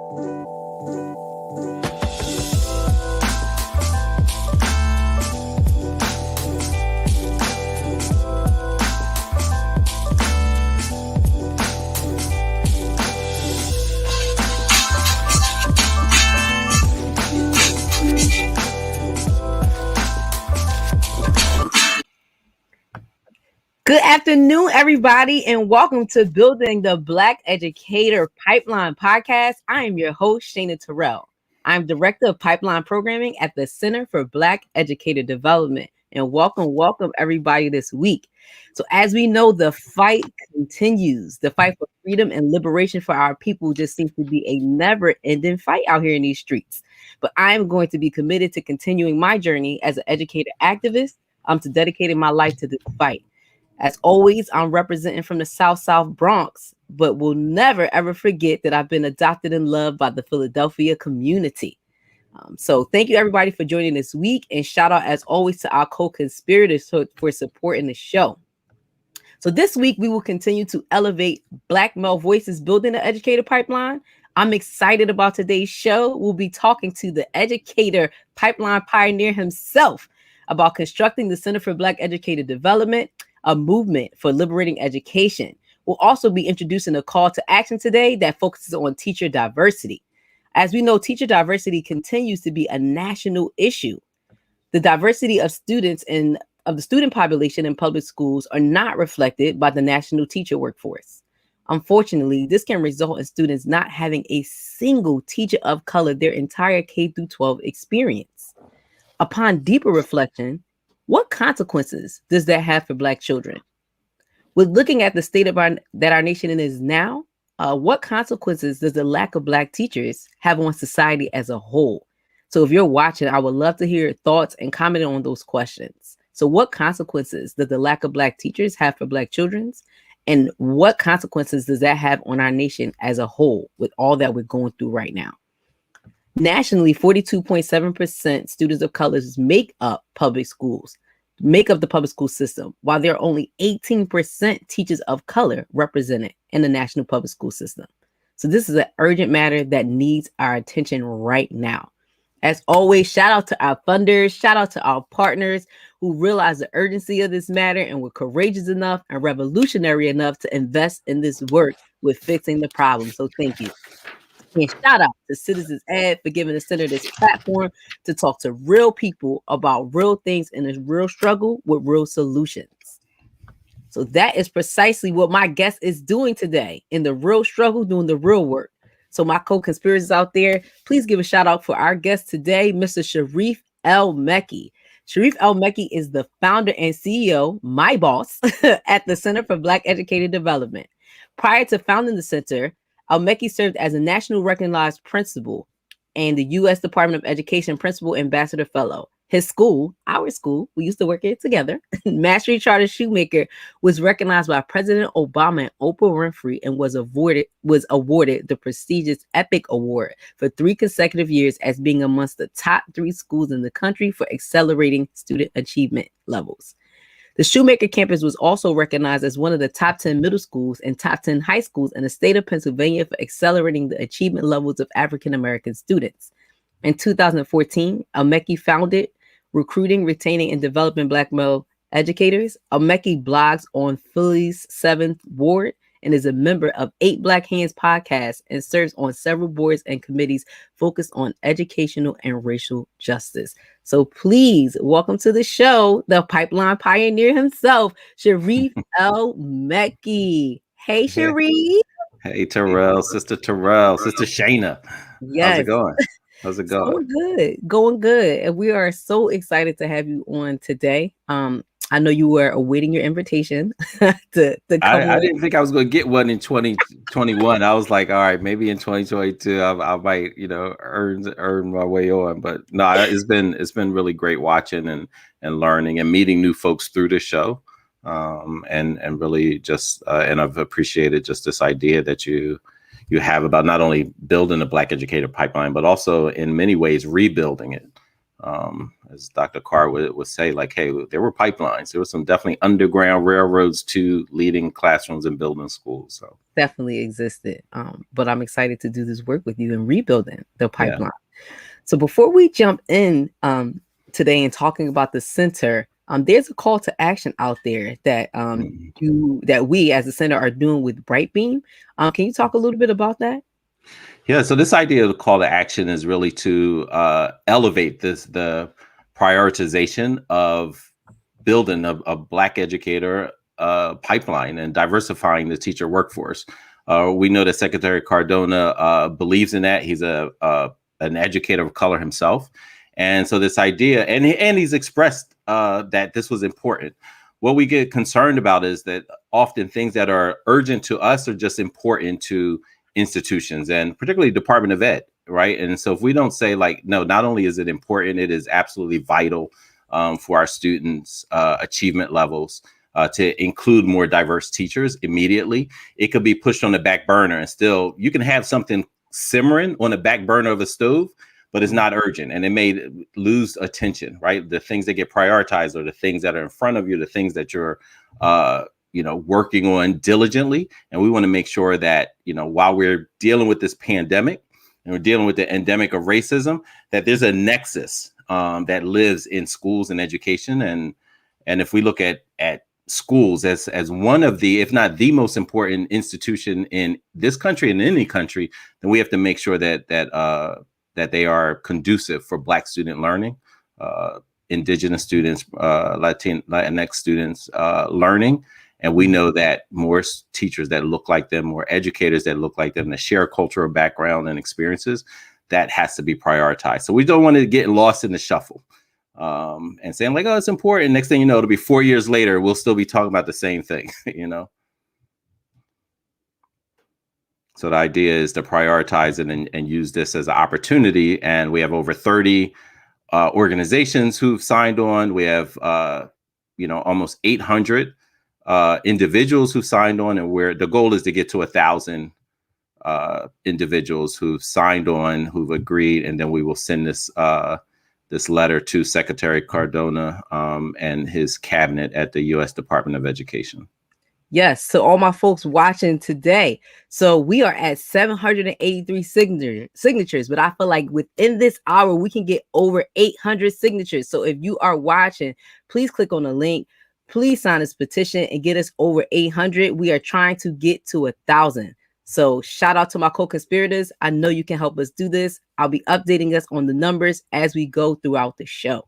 Good afternoon, everybody, and welcome to Building the Black Educator Pipeline Podcast. I am your host, Shana Terrell. I'm Director of Pipeline Programming at the Center for Black Educator Development. And welcome, everybody, this week. So as we know, the fight continues. The fight for freedom and liberation for our people just seems to be a never-ending fight out here in these streets. But I'm going to be committed to continuing my journey as an educator activist. To dedicating my life to this fight. As always, I'm representing from the South Bronx, but will never, ever forget that I've been adopted and loved by the Philadelphia community. So thank you, everybody, for joining this week. And shout out, as always, to our co-conspirators for supporting the show. So this week, we will continue to elevate Black male voices building the educator pipeline. I'm excited about today's show. We'll be talking to the educator pipeline pioneer himself about constructing the Center for Black Educator Development, a movement for liberating education. We'll also be introducing a call to action today that focuses on teacher diversity. As we know, teacher diversity continues to be a national issue. The diversity of students and of the student population in public schools are not reflected by the national teacher workforce. Unfortunately, this can result in students not having a single teacher of color their entire K-12 experience. Upon deeper reflection, what consequences does that have for Black children? With looking at the state of that our nation is now, what consequences does the lack of Black teachers have on society as a whole? So if you're watching, I would love to hear your thoughts and comment on those questions. So what consequences does the lack of Black teachers have for Black children? And what consequences does that have on our nation as a whole with all that we're going through right now? Nationally, 42.7% students of color make up the public school system, while there are only 18% teachers of color represented in the national public school system. So this is an urgent matter that needs our attention right now. As always, shout out to our funders, shout out to our partners who realize the urgency of this matter and were courageous enough and revolutionary enough to invest in this work with fixing the problem. So thank you. And shout out to Citizens Ed for giving the center this platform to talk to real people about real things in a real struggle with real solutions. So that is precisely what my guest is doing today, in the real struggle, doing the real work. So my co-conspirators out there, please give a shout out for our guest today, Mr. Sharif El-Mekki. Sharif El-Mekki is the founder and CEO, my boss, at the Center for Black Educator Development. Prior to founding the center, El-Mekki served as a national recognized principal and the U.S. Department of Education Principal Ambassador Fellow. His school, our school, we used to work here together, Mastery Charter Shoemaker, was recognized by President Obama and Oprah Winfrey and was awarded the prestigious EPIC Award for 3 consecutive years as being amongst the top 3 schools in the country for accelerating student achievement levels. The Shoemaker campus was also recognized as one of the top 10 middle schools and top 10 high schools in the state of Pennsylvania for accelerating the achievement levels of African-American students. In 2014, El-Mekki founded Recruiting, Retaining, and Developing Black Male Educators. El-Mekki blogs on Philly's 7th Ward and is a member of 8 Black Hands podcasts and serves on several boards and committees focused on educational and racial justice. So please welcome to the show, the pipeline pioneer himself, Sharif El-Mekki. Hey, Sharif. Hey, Terrell, Sister Shana. Yes. How's it going? How's it going? Going good. And we are so excited to have you on today. I know you were awaiting your invitation to come I didn't think I was going to get one in 2021. I was like, all right, maybe in 2022, I might, earn my way on. But no, it's been really great watching and learning and meeting new folks through the show. And really just and I've appreciated just this idea that you have about not only building a Black Educator Pipeline, but also in many ways rebuilding it. As Dr. Carr would say, like, hey, there were pipelines. There were some definitely underground railroads to leading classrooms and building schools. So definitely existed. But I'm excited to do this work with you in rebuilding the yeah. pipeline. So before we jump in today and talking about the center, there's a call to action out there that we as a center are doing with Brightbeam. Can you talk a little bit about that? Yeah, so this idea of the call to action is really to elevate the prioritization of building a Black educator pipeline and diversifying the teacher workforce. We know that Secretary Cardona believes in that. He's an educator of color himself, and so this idea, and he's expressed that this was important. What we get concerned about is that often things that are urgent to us are just important to institutions, and particularly Department of Ed, right? And so if we don't say, like, no, not only is it important, it is absolutely vital for our students' achievement levels to include more diverse teachers immediately. It could be pushed on the back burner, and still you can have something simmering on the back burner of a stove, but it's not urgent, and it may lose attention, right? The things that get prioritized are the things that are in front of you, the things that you're working on diligently. And we want to make sure that, while we're dealing with this pandemic and we're dealing with the endemic of racism, that there's a nexus that lives in schools and education. And if we look at schools as one of the, if not the most important institution in this country and in any country, then we have to make sure that they are conducive for Black student learning, Indigenous students, Latinx students learning. And we know that more teachers that look like them, more educators that look like them, that share cultural background and experiences, that has to be prioritized. So we don't want to get lost in the shuffle and saying, like, oh, it's important. Next thing you know, it'll be 4 years later, we'll still be talking about the same thing, So the idea is to prioritize it and use this as an opportunity. And we have over 30 organizations who've signed on. We have, almost 800 individuals who signed on, and where the goal is to get to 1,000 individuals who've signed on, who've agreed, and then we will send this letter to Secretary Cardona and his cabinet at the U.S. Department of Education. Yes. So all my folks watching today. So we are at 783 signatures, but I feel like within this hour, we can get over 800 signatures. So if you are watching, please click on the link. Please sign this petition and get us over 800. We are trying to get to 1,000. So shout out to my co-conspirators. I know you can help us do this. I'll be updating us on the numbers as we go throughout the show.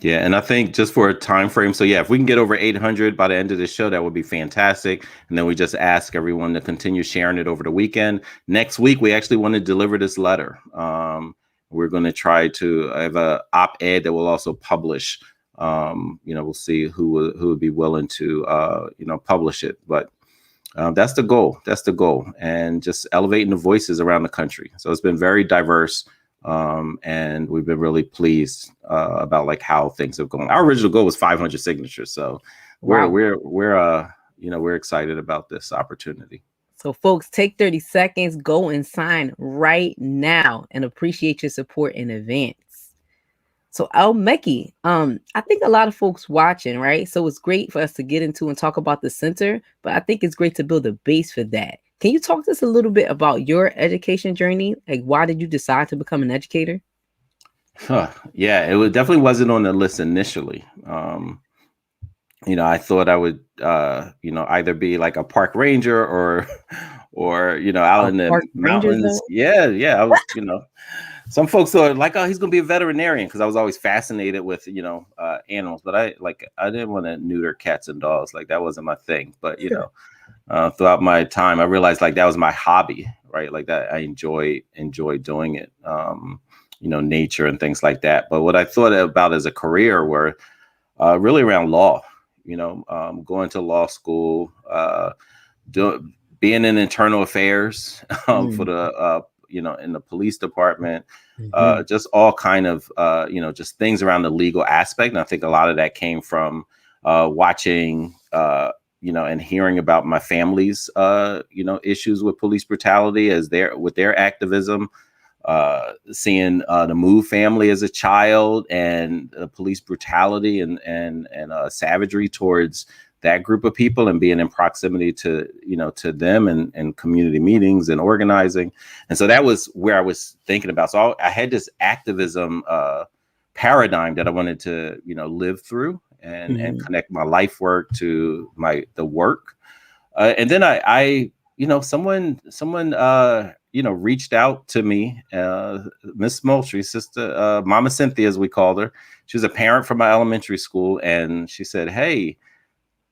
Yeah, and I think just for a time frame, so yeah, if we can get over 800 by the end of the show, that would be fantastic. And then we just ask everyone to continue sharing it over the weekend. Next week, we actually want to deliver this letter. We're going to try to have an op-ed that we'll also publish. We'll see who would be willing to publish it. But that's the goal. That's the goal, and just elevating the voices around the country. So it's been very diverse. And we've been really pleased about like how things have gone. Our original goal was 500 signatures, so we're excited about this opportunity. So, folks, take 30 seconds, go and sign right now, and appreciate your support in advance. So, Meki, I think a lot of folks watching, right? So it's great for us to get into and talk about the center, but I think it's great to build a base for that. Can you talk to us a little bit about your education journey? Like, why did you decide to become an educator? Yeah, it definitely wasn't on the list initially. I thought I would, either be like a park ranger or out in the mountains. Yeah. I was, some folks thought like, oh, he's going to be a veterinarian, because I was always fascinated with, animals. But I didn't want to neuter cats and dogs. Like, that wasn't my thing. But, throughout my time, I realized like that was my hobby, right? Like that I enjoy doing it, nature and things like that. But what I thought about as a career were really around law, going to law school, being in internal affairs for the, in the police department, just all kind of, just things around the legal aspect. And I think a lot of that came from watching, and hearing about my family's, issues with police brutality with their activism, seeing the Move family as a child, and police brutality and savagery towards that group of people, and being in proximity to, to them, and community meetings and organizing. And so that was where I was thinking about. So I had this activism paradigm that I wanted to, live through, and connect my life work to the work. And then I someone reached out to me, Miss Moultrie, sister, Mama Cynthia, as we called her. She was a parent from my elementary school, and she said, "Hey,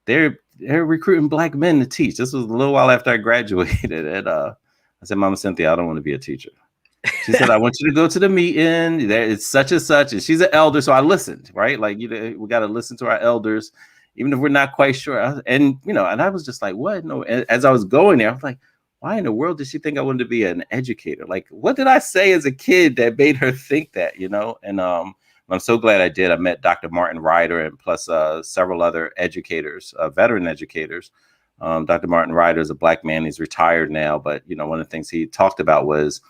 they're recruiting Black men to teach." This was a little while after I graduated, and I said, "Mama Cynthia, I don't want to be a teacher." She said, "I want you to go to the meeting. It's such and such," and she's an elder, so I listened. Right, like we got to listen to our elders, even if we're not quite sure. And I was just like, "What?" No. As I was going there, I was like, "Why in the world did she think I wanted to be an educator? Like, what did I say as a kid that made her think that?" And I'm so glad I did. I met Dr. Martin Ryder, and plus several other educators, veteran educators. Dr. Martin Ryder is a Black man. He's retired now, but one of the things he talked about was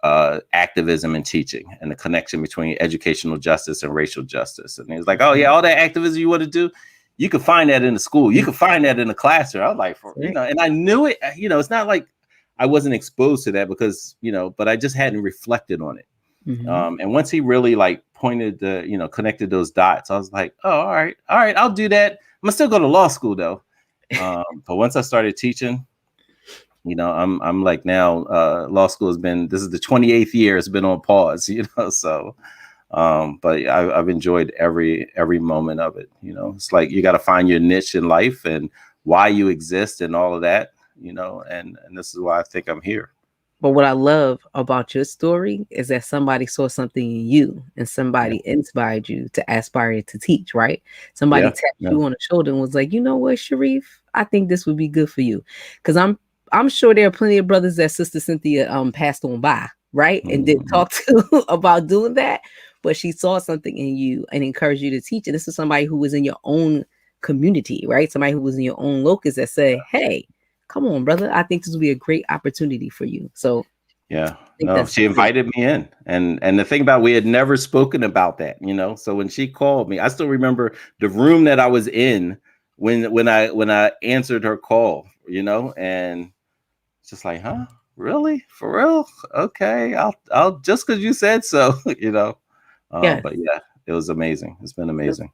activism and teaching, and the connection between educational justice and racial justice. And he was like, "Oh yeah, all that activism you want to do, you can find that in the school. You can find that in the classroom." I was like, and I knew it. It's not like I wasn't exposed to that because, but I just hadn't reflected on it. And once he really pointed connected those dots, I was like, "Oh, all right, I'll do that. I'm gonna still go to law school though." But once I started teaching, I'm like now, law school this is the 28th year it's been on pause, so, but I've enjoyed every moment of it. It's like, you got to find your niche in life and why you exist and all of that, and this is why I think I'm here. But what I love about your story is that somebody saw something in you, and somebody inspired you to aspire to teach, right? Somebody tapped you on the shoulder and was like, "You know what, Sharif, I think this would be good for you." Because I'm sure there are plenty of brothers that Sister Cynthia passed on by, right? And didn't talk to about doing that. But she saw something in you and encouraged you to teach. And this is somebody who was in your own community, right? Somebody who was in your own locus that said, "Hey, come on, brother, I think this will be a great opportunity for you." So she invited me in, and the thing about, we had never spoken about that, so when she called me, I still remember the room that I was in when I answered her call, and it's just like, "Huh, really, for real? Okay, I'll just because you said so." But yeah, it was amazing. It's been amazing.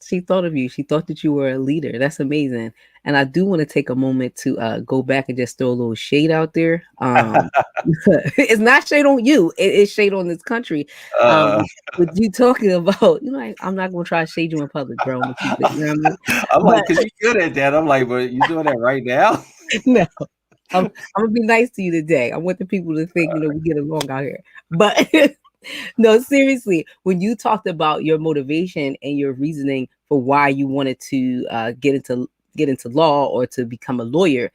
She thought of you. She thought that you were a leader. That's amazing. And I do want to take a moment to go back and just throw a little shade out there. It's not shade on you. It is shade on this country. With you talking about, I'm not going to try to shade you in public, bro. I'm gonna keep it, you know what I mean? I'm like, because you're good at that. I'm like, but you doing that right now? No. I'm going to be nice to you today. I want the people to think, we get along out here. But no, seriously, when you talked about your motivation and your reasoning for why you wanted to get into law or to become a lawyer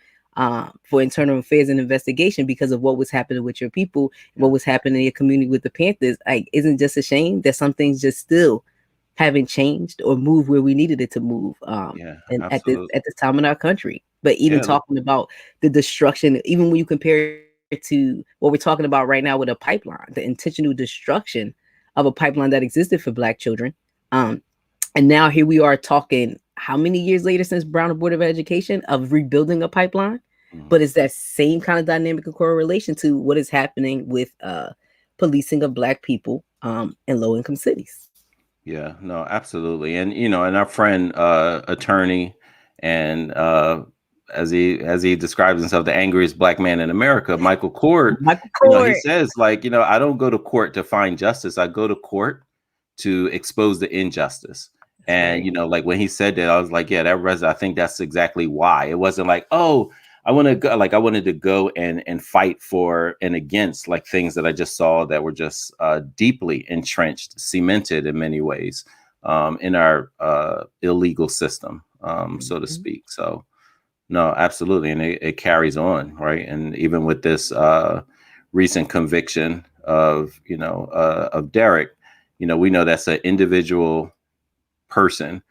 for internal affairs and investigation because of what was happening with your people, what was happening in your community with the Panthers, isn't just a shame that some things just still haven't changed or moved where we needed it to move and at this time in our country. But even talking about the destruction, even when you compare it to what we're talking about right now with a pipeline, the intentional destruction of a pipeline that existed for Black children. And now here we are talking how many years later since Brown Board of Education of rebuilding a pipeline, but it's that same kind of dynamic and correlation to what is happening with policing of Black people in low income cities. Yeah, no, absolutely. And, and our friend, attorney, and as he describes himself, the angriest Black man in America, Michael Court, he says, I don't go to court to find justice. I go to court to expose the injustice. And, when he said that, I was like, yeah, that resonates. I think that's exactly why. It wasn't like, oh, I want to go, I wanted to go and fight for and against things that I just saw that were just deeply entrenched, cemented in many ways in our illegal system, so to speak. So, no, absolutely. And it carries on, right? And even with this recent conviction of Derek, we know that's an individual person.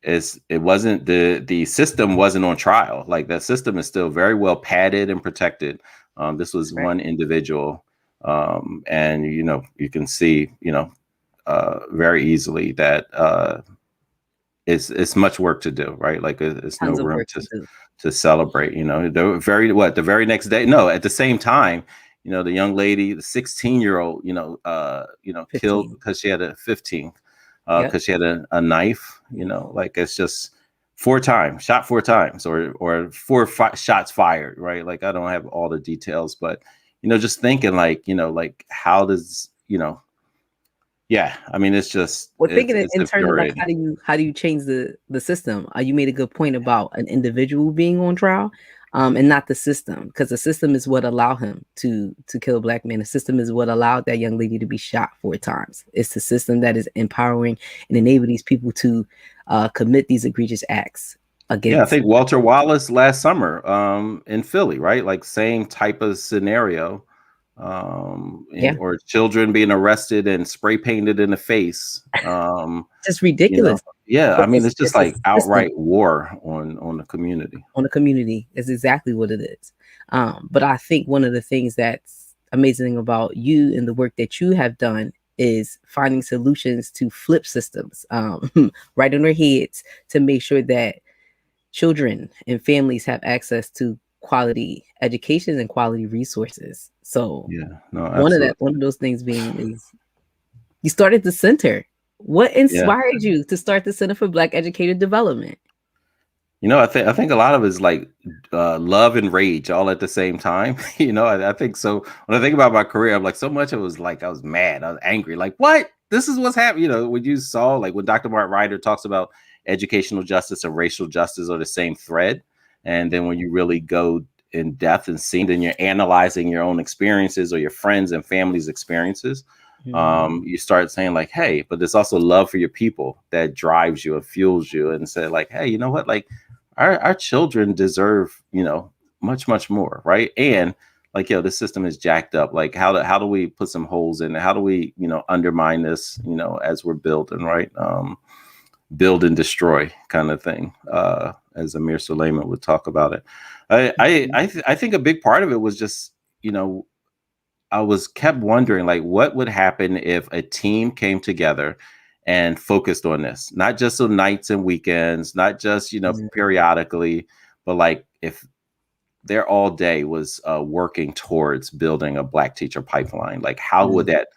It wasn't the system wasn't on trial. That system is still very well padded and protected. This was one individual And you can see very easily that it's much work to do, right? Like it's no Tons of room work to do. to celebrate. The very next day. No, at the same time, the young lady, the 16-year-old, killed 15. because she had a 15, Yep. because she had a knife. Like it's just shot 4 times, or shots fired, right? Like I don't have all the details, but just thinking like how does yeah, I mean, Well, thinking it's in terms of like infuriating. how do you change the system? You made a good point about an individual being on trial, and not the system, because the system is what allowed him to kill a black man. The system is what allowed that young lady to be shot 4 times. It's the system that is empowering and enabling these people to commit these egregious acts Yeah, I against. think Walter Wallace last summer, in Philly, right? Like same type of scenario, Yeah, or children being arrested and spray painted in the face. just You know, ridiculous. yeah, I But mean, it's just it's a like system outright war on the community. on the community is exactly what it is. But I think one of the things that's amazing about you and the work that you have done is finding solutions to flip systems right on their heads to make sure that children and families have access to quality education and quality resources. So Yeah, no, absolutely. one of those things being is you started the center. What Yeah. inspired you to start the Center for Black Educator Development? I think a lot of it is like love and rage all at the same time. I think so. When I think about my career, I'm like, so much it was like I was mad, I was angry. Like, what? This is what's happening. When you saw, like, when Dr. Mark Ryder talks about educational justice and racial justice are the same thread, and then when you really go in depth and see, then you're analyzing your own experiences or your friends and family's experiences. You start saying like, hey, but there's also love for your people that drives you and fuels you, and say like, hey, you know what, like our children deserve, much more, right? And like, the system is jacked up. Like, how do we put some holes in it? How do we, undermine this, as we're building, right? Build and destroy kind of thing, as Amir Suleiman would talk about it. I think a big part of it was just, I was kept wondering, like, what would happen if a team came together and focused on this, not just on nights and weekends, not just, periodically, but like if their all day was working towards building a Black teacher pipeline. Like, how would that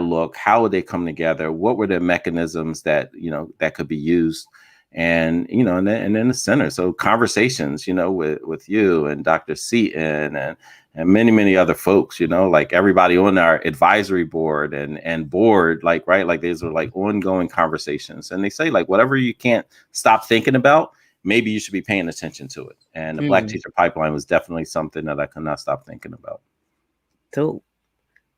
look? How would they come together? What were the mechanisms that that could be used? And and then the center. So conversations, with you and Dr. Seaton and many other folks, like everybody on our advisory board and board, like, right, like these are like ongoing conversations. And they say, like, whatever you can't stop thinking about, maybe you should be paying attention to it. And the Black teacher pipeline was definitely something that I could not stop thinking about.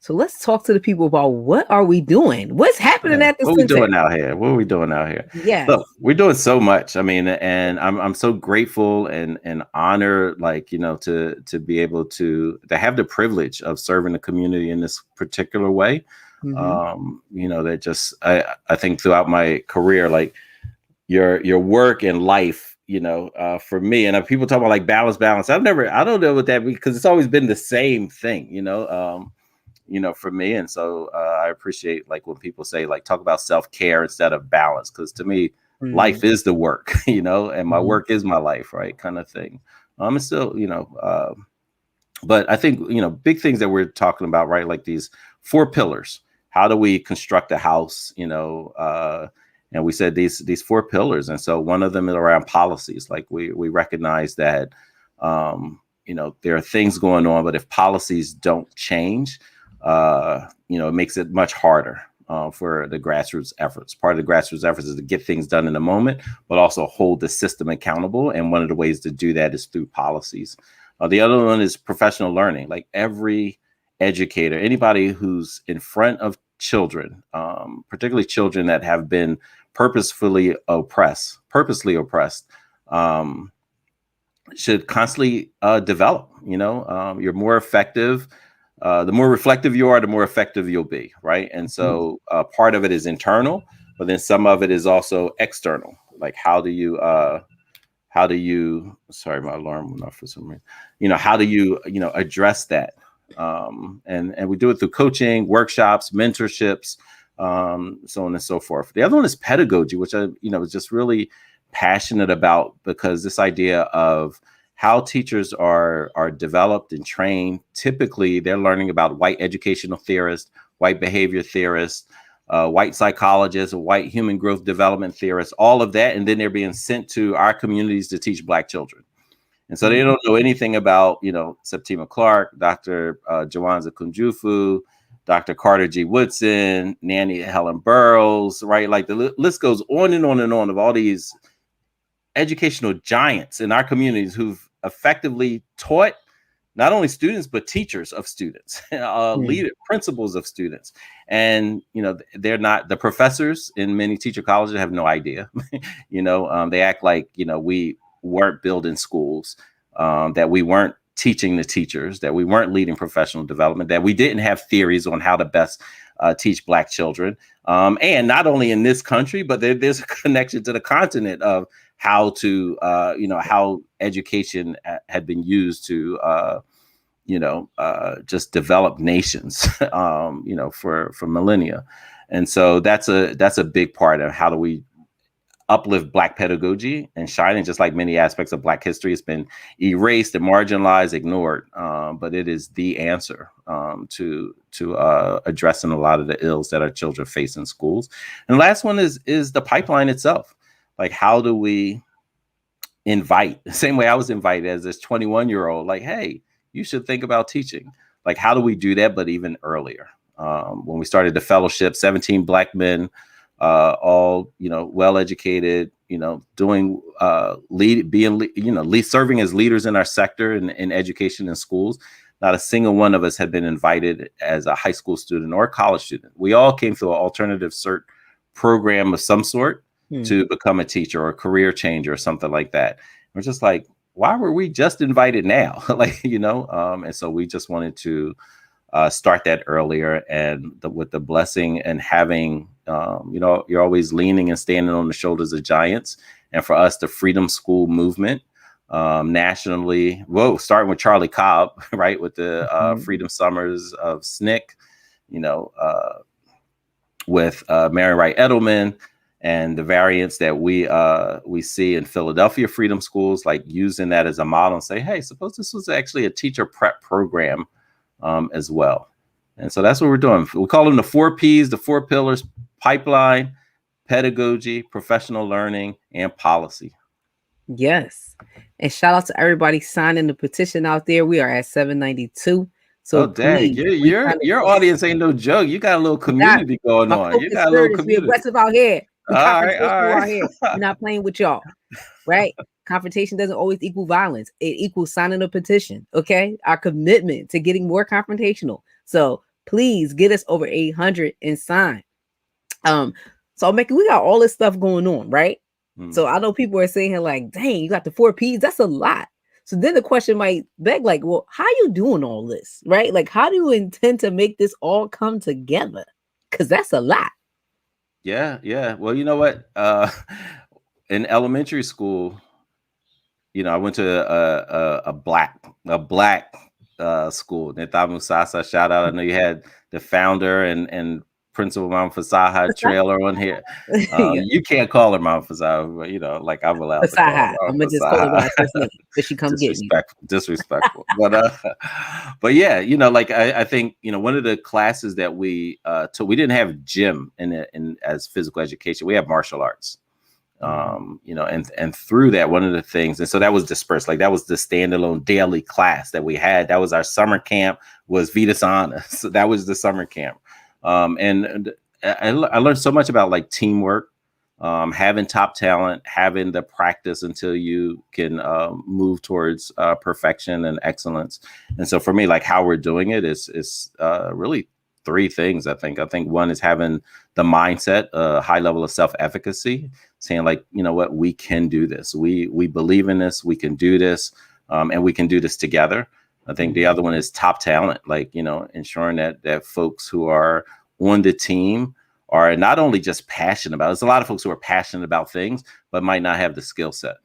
So let's talk to the people about what are we doing? What's happening at the What are we center? doing out here? What are we doing out here? Yes. Look, we're doing so much. I mean, and I'm so grateful and honored, like, to be able to have the privilege of serving the community in this particular way. That just I think throughout my career, like your work and life, for me, and people talk about like balance. I don't know what that means, because it's always been the same thing, for me. And so I appreciate, like, when people say, like, talk about self-care instead of balance, because to me, life is the work, and my work is my life, right, kind of thing. And still, but I think, big things that we're talking about, right, like these 4 pillars. How do we construct a house, and we said these 4 pillars. And so one of them is around policies. Like, we recognize that there are things going on, but if policies don't change, it makes it much harder for the grassroots efforts. Part of the grassroots efforts is to get things done in the moment, but also hold the system accountable. And one of the ways to do that is through policies. The other one is professional learning. Like, every educator, anybody who's in front of children, particularly children that have been purposely oppressed, should constantly develop. You're more effective. The more reflective you are, the more effective you'll be, right? And so part of it is internal, but then some of it is also external. Like, how do you sorry, my alarm went off for some reason. How do you address that? And we do it through coaching, workshops, mentorships, so on and so forth. The other one is pedagogy, which I was just really passionate about, because this idea of how teachers are developed and trained. Typically, they're learning about white educational theorists, white behavior theorists, white psychologists, white human growth development theorists, all of that. And then they're being sent to our communities to teach Black children. And so they don't know anything about, Septima Clark, Dr. Jawanza Kunjufu, Dr. Carter G. Woodson, Nanny Helen Burroughs, right? Like the list goes on and on and on of all these educational giants in our communities who've effectively taught not only students, but teachers of students, leader principals of students. And, they're not the professors in many teacher colleges have no idea. They act like, we weren't building schools, that we weren't teaching the teachers, that we weren't leading professional development, that we didn't have theories on how to best teach Black children. And not only in this country, but there's a connection to the continent of how to, how education had been used to, just develop nations, for millennia. And so that's a big part of how do we uplift Black pedagogy and shine. And just like many aspects of Black history, it's been erased and marginalized, ignored. But it is the answer to addressing a lot of the ills that our children face in schools. And the last one is the pipeline itself. Like, how do we invite, the same way I was invited as this 21-year-old, like, hey, you should think about teaching. Like, how do we do that, but even earlier? When we started the fellowship, 17 Black men, all, well-educated, doing, serving as leaders in our sector in education and schools. Not a single one of us had been invited as a high school student or a college student. We all came through an alternative cert program of some sort to become a teacher or a career changer or something like that. We're just like, why were we just invited now? And so we just wanted to start that earlier, and with the blessing and having, you're always leaning and standing on the shoulders of giants. And for us, the Freedom School movement, nationally, starting with Charlie Cobb, right, with the Freedom Summers of SNCC, with Mary Wright Edelman, and the variants that we see in Philadelphia Freedom Schools, like using that as a model and say, hey, suppose this was actually a teacher prep program as well. And so that's what we're doing. We call them the 4 Ps, the 4 pillars: pipeline, pedagogy, professional learning, and policy. Yes. And shout out to everybody signing the petition out there. We are at 792. So dang, your audience ain't no joke. You got a little community going on. You got a little community. We're aggressive out here. All right. Out here. We're not playing with y'all, right? Confrontation doesn't always equal violence. It equals signing a petition. Okay, our commitment to getting more confrontational. So please get us over 800 and sign. So we got all this stuff going on, right? So I know people are saying here like, dang, you got the 4 Ps. That's a lot. So then the question might beg, like, well, how are you doing all this, right? Like, how do you intend to make this all come together? Because that's a lot. Yeah. Well, you know what? In elementary school, I went to a black school, Netamu Musasa. Shout out! I know you had the founder and Principal Mount Fasaha trailer on here. You can't call her Mount Fasaha, but like I'm allowed to call her. I'm gonna just call her by first name, but she come get me. Disrespectful. but yeah, like I think one of the classes that we took, we didn't have gym in as physical education. We have martial arts. And through that, one of the things, and so that was dispersed, like that was the standalone daily class that we had. That was our summer camp, was Vitasana. So that was the summer camp. And I learned so much about like teamwork, having top talent, having the practice until you can move towards perfection and excellence. And so for me, like how we're doing it is really 3 things. I think one is having the mindset, a high level of self-efficacy, saying like, what, we can do this. We believe in this, we can do this, and we can do this together. I think the other one is top talent, like, ensuring that folks who are on the team are not only just passionate about it. There's a lot of folks who are passionate about things, but might not have the skill set.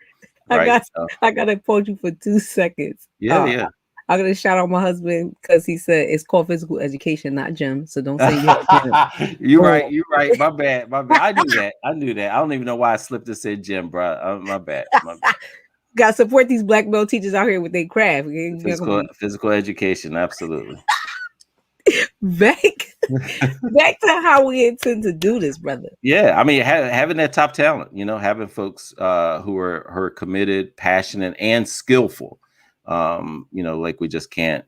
Right? I got to pause you for 2 seconds. Yeah. I'm gonna shout out my husband because he said it's called physical education, not gym. So don't say you have gym. You're right. Oh, You're right. My bad. My bad. I knew that. I knew that. I don't even know why I slipped and said gym, bro. My bad. My bad. gotta support these black belt teachers out here with their craft. You ain't gonna be Physical education. Absolutely. back back to how we intend to do this, brother. Yeah, I mean, having that top talent, having folks who are committed, passionate, and skillful. Like we just can't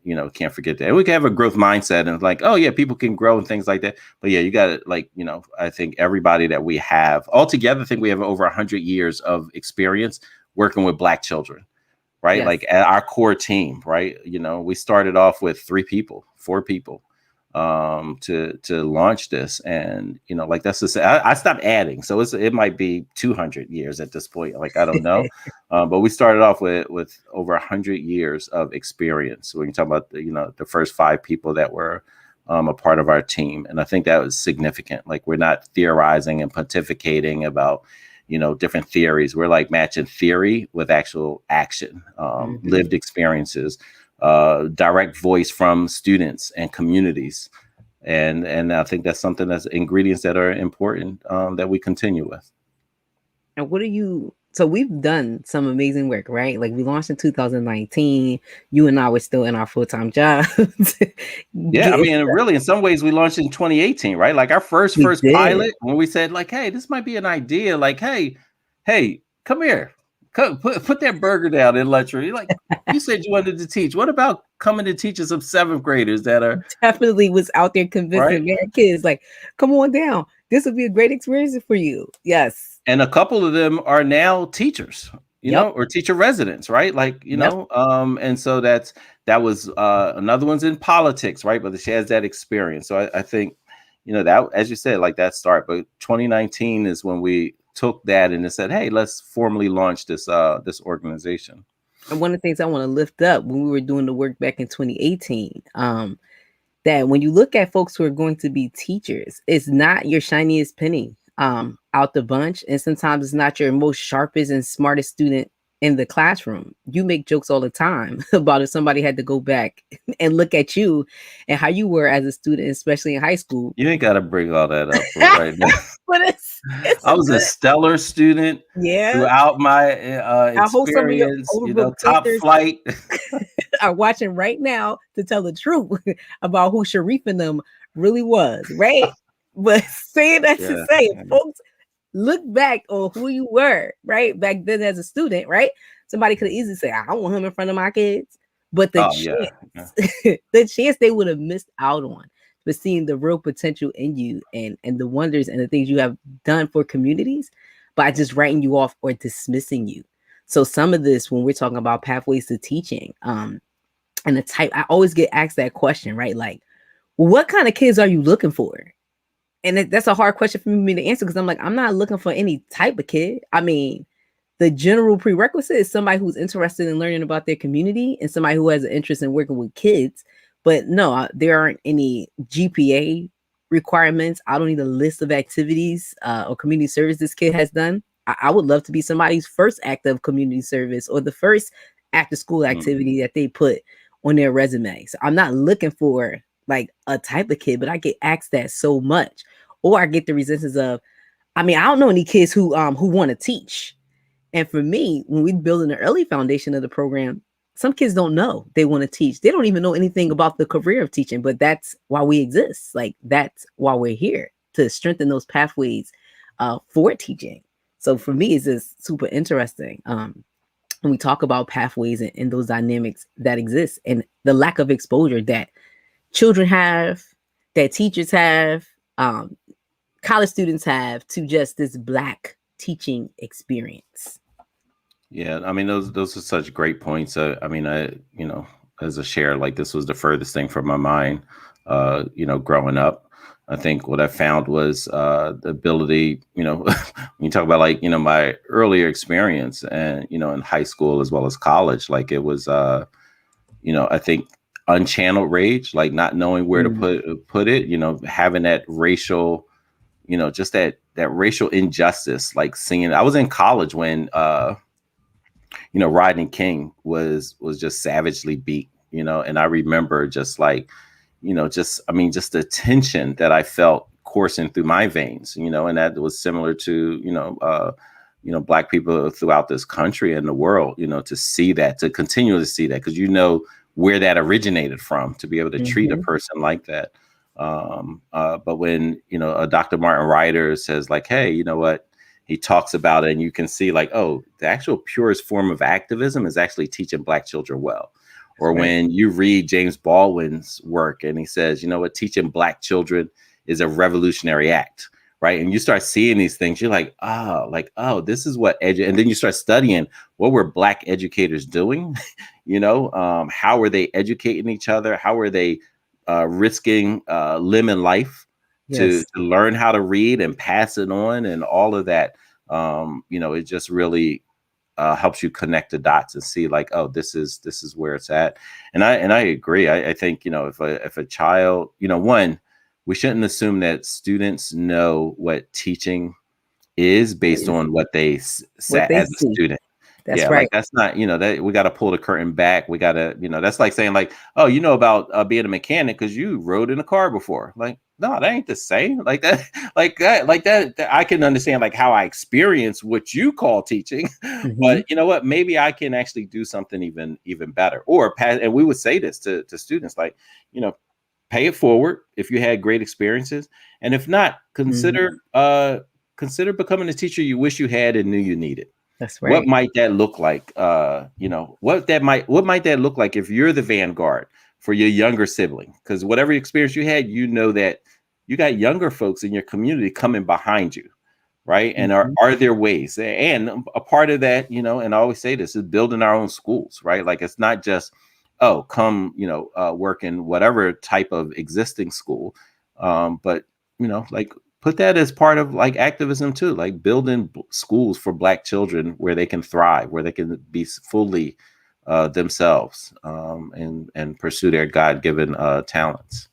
forget that. And we can have a growth mindset and like, oh yeah, people can grow and things like that. But yeah, you got to I think everybody that we have altogether, I think we have over 100 years of experience working with Black children, right? Yes. Like at our core team, right? We started off with 4 people to launch this, and like that's the I stopped adding, so it might be 200 years at this point, like I don't know. But we started off with over 100 years of experience. So we can talk about the first 5 people that were a part of our team, and I think that was significant. Like we're not theorizing and pontificating about different theories. We're like matching theory with actual action, lived experiences, direct voice from students and communities. And I think that's something that's ingredients that are important that we continue with. And so we've done some amazing work, right? Like we launched in 2019. You and I were still in our full-time jobs. Yeah, I mean, really, in some ways, we launched in 2018, right? Like our first pilot, when we said, like, hey, this might be an idea. Like, hey, come here. Put that burger down in lunchroom. Like, you said you wanted to teach. What about coming to teach some 7th graders that are definitely was out there convincing their kids, like, come on down. This would be a great experience for you. Yes. And a couple of them are now teachers, or teacher residents, right? Like, and so that was another one's in politics, right? But she has that experience. So I think, that, as you said, like that start, but 2019 is when we took that and said, hey, let's formally launch this organization. And one of the things I want to lift up when we were doing the work back in 2018, that when you look at folks who are going to be teachers, it's not your shiniest penny out the bunch. And sometimes it's not your most sharpest and smartest student in the classroom. You make jokes all the time about if somebody had to go back and look at you and how you were as a student, especially in high school. You ain't got to bring all that up right now. But I was a stellar student throughout my experience, top flight. Are watching right now to tell the truth about who Sharif and them really was, right? But saying that to say, folks, look back on who you were, right? Back then as a student, right? Somebody could easily say, I don't want him in front of my kids. But the the chance they would have missed out on for seeing the real potential in you and the wonders and the things you have done for communities by just writing you off or dismissing you. So some of this, when we're talking about pathways to teaching, and the type, I always get asked that question, right? Like, well, what kind of kids are you looking for? And that's a hard question for me to answer because I'm like, I'm not looking for any type of kid. I mean, the general prerequisite is somebody who's interested in learning about their community and somebody who has an interest in working with kids. But no, there aren't any GPA requirements. I don't need a list of activities or community service this kid has done. I would love to be somebody's first act of community service or the first after school activity that they put on their resume. So I'm not looking for like a type of kid, but I get asked that so much. Or I get the resistance of, I mean, I don't know any kids who want to teach. And for me, when we build an early foundation of the program, some kids don't know they want to teach. They don't even know anything about the career of teaching, but that's why we exist. Like that's why we're here, to strengthen those pathways for teaching. So for me, it's just super interesting. When we talk about pathways and those dynamics that exist and the lack of exposure that children have, that teachers have, college students have to just this Black teaching experience. Yeah, I mean, those are such great points. I mean, as a share, like this was the furthest thing from my mind, growing up. I think what I found was the ability, when you talk about like, my earlier experience and, in high school as well as college, like it was, I think unchanneled rage, like not knowing where to put it, having that racial, just that racial injustice, like seeing, I was in college when, Rodney King was just savagely beat, and I remember just like, just the tension that I felt coursing through my veins, and that was similar to, Black people throughout this country and the world, to see that, to continue to see that, because where that originated from, to be able to treat a person like that. But when, a Dr. Martin Ryder says like, hey, you know what, he talks about it and you can see like, oh, the actual purest form of activism is actually teaching Black children well. Or when you read James Baldwin's work and he says, you know what, teaching Black children is a revolutionary act, right? And you start seeing these things, you're like, oh, this is what and then you start studying what were Black educators doing, how were they educating each other? How were they risking limb and life to learn how to read and pass it on and all of that? It just really helps you connect the dots and see like, oh, this is where it's at. And I agree. I think, if a child, one, we shouldn't assume that students know what teaching is based on what they sat as a student. That's right. Like that's not, that we got to pull the curtain back. We got to, that's like saying like, oh, about being a mechanic because you rode in a car before. Like, no, that ain't the same. Like that, that I can understand like how I experience what you call teaching, but you know what? Maybe I can actually do something even better. Or pass. And we would say this to students, like, pay it forward if you had great experiences, and if not, consider becoming the teacher you wish you had and knew you needed. That's right. What might that look like? What might that look like if you're the vanguard for your younger sibling? Because whatever experience you had, that you got younger folks in your community coming behind you, right? And are there ways? And a part of that, and I always say this, is building our own schools, right? Like it's not just, oh, come, work in whatever type of existing school, but like put that as part of like activism too, like building schools for Black children where they can thrive, where they can be fully themselves, and pursue their God-given talents.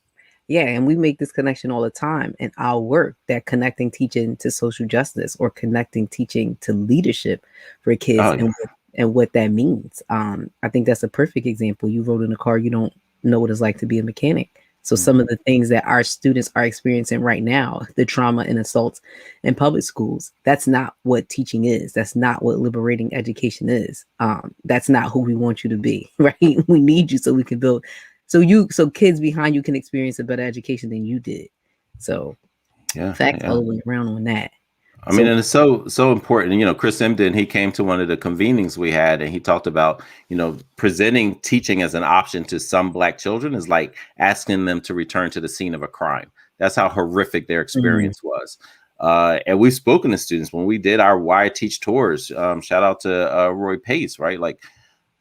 Yeah, and we make this connection all the time in our work, that connecting teaching to social justice or connecting teaching to leadership for kids, and what that means. I think that's a perfect example. You rode in a car, you don't know what it's like to be a mechanic. So some of the things that our students are experiencing right now, the trauma and assaults in public schools, that's not what teaching is. That's not what liberating education is. That's not who we want you to be, right? We need you so we can build, so kids behind you can experience a better education than you did. So facts all the way around on that. I mean, and it's so important. Chris Emden, he came to one of the convenings we had and he talked about, presenting teaching as an option to some Black children is like asking them to return to the scene of a crime. That's how horrific their experience was. And we've spoken to students when we did our Why I Teach tours. Shout out to Roy Pace, right?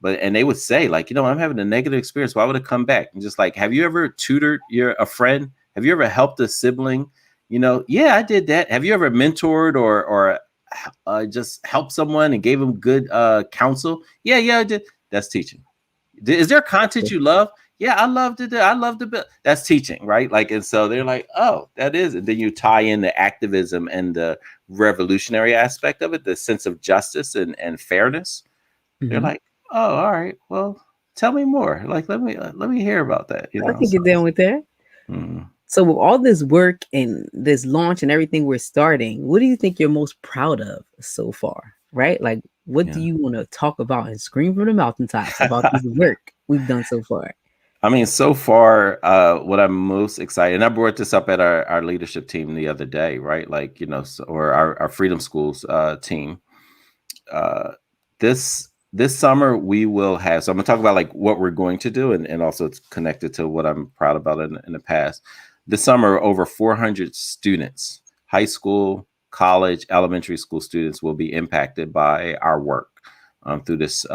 And they would say like, I'm having a negative experience. Why would it come back? And just like, have you ever tutored a friend? Have you ever helped a sibling? Yeah, I did that. Have you ever mentored or just helped someone and gave them good counsel? Yeah, I did. That's teaching. Is there content you love? Yeah, I love to do. I love to build. That's teaching, right? Like, and so they're like, oh, that is. And then you tie in the activism and the revolutionary aspect of it, the sense of justice and fairness. They're like, oh, all right. Well, tell me more. Like, let me hear about that. I can get down with that. So with all this work and this launch and everything we're starting, what do you think you're most proud of so far? Right? Like, what do you want to talk about and scream from the mountaintops about this work we've done so far? I mean, so far, what I'm most excited, and I brought this up at our leadership team the other day, right? Like, or our Freedom Schools team. This summer we will have, so I'm gonna talk about like what we're going to do, and also it's connected to what I'm proud about in the past. This summer, over 400 students, high school, college, elementary school students, will be impacted by our work through this